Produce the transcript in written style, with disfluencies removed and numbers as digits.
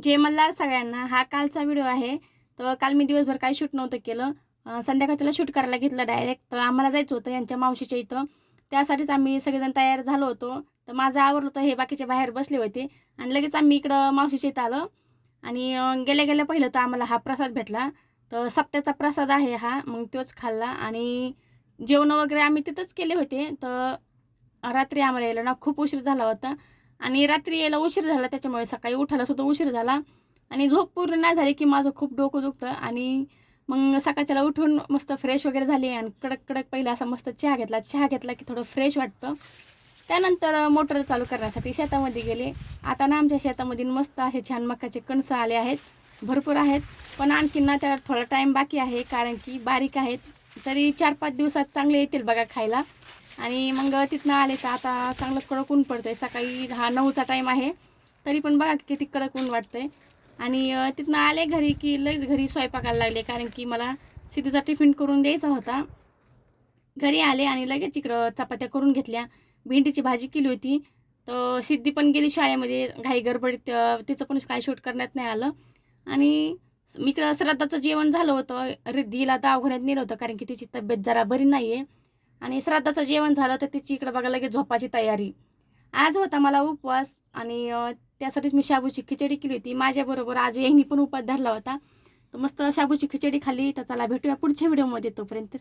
जय मल्हार सगळ्यांना. हा कालचा व्हिडिओ आहे. तर काल मी दिवसभर काही शूट नव्हतं केलं. संध्याकाळी त्याला शूट करायला घेतलं डायरेक्ट. तर आम्हाला जायचं होतं यांच्या मावशीच्या इथं. त्यासाठीच आम्ही सगळेजण तयार झालो होतो. तर माझं आवरलं होतं, हे बाकीचे बाहेर बसले होते आणि लगेच आम्ही इकडं मावशीच्या इथं आलो. आणि गेल्या गेल्या पहिलं तर आम्हाला हा प्रसाद भेटला. तर सप्त्याचा प्रसाद आहे हा. मग तोच खाल्ला आणि जेवण वगैरे आम्ही तिथंच केले होते. तर रात्री आम्हाला यायला ना खूप उशीर झाला होता आणि रात्री यायला उशीर झाला त्याच्यामुळे सकाळी उठायला सुद्धा उशीर झाला आणि झोप पूर्ण नाही झाली की माझं खूप डोकं दुखतं. आणि मग सकाळच्याला उठून मस्त फ्रेश वगैरे झाली आणि कडक कडक पहिला असा मस्त चहा घेतला की थोडं फ्रेश वाटतं. त्यानंतर मोटर चालू करण्यासाठी शेतामध्ये गेले. आता ना आमच्या शेतामध्ये मस्त असे छान मकाचे कणसं आले आहेत, भरपूर आहेत. पण आणखीन ना त्याला थोडा टाईम बाकी आहे कारण की बारीक आहेत. तरी 4-5 दिवसात चांगले येतील बघा खायला. आणि मग तिथनं आले तर आता चांगलं कडक ऊन पडतं आहे. सकाळी 9चा टाईम आहे, तरी पण बघा किती कडक ऊन वाटतं आहे. आणि तिथनं आले घरी की लगेच घरी स्वयंपाकाला लागले कारण की मला सिद्धूचा टिफिन करून द्यायचा होता. घरी आले आणि लगेच इकडं चपात्या करून घेतल्या. भेंडीची भाजी केली होती. तर सिद्धी पण गेली शाळेमध्ये घाई गडबडीत, तिचं पण काय शूट करण्यात नाही आलं. आणि इकडं श्राद्धाचं जेवण झालं होतं. रिद्धीला दवाखान्यात नेलं होतं कारण की तिची तब्येत जरा बरी नाही आहे. आणि श्राद्धाचं जेवण झालं तर तिची इकडं बघा लगेच झोपाची तयारी. आज होता मला उपवास आणि त्यासाठीच मी शाबूची खिचडी केली होती. माझ्याबरोबर आज यांनी पण उपवास धरला होता. तर मस्त शाबूची खिचडी खाल्ली. तर चला भेटूया पुढच्या व्हिडिओमध्ये. तोपर्यंत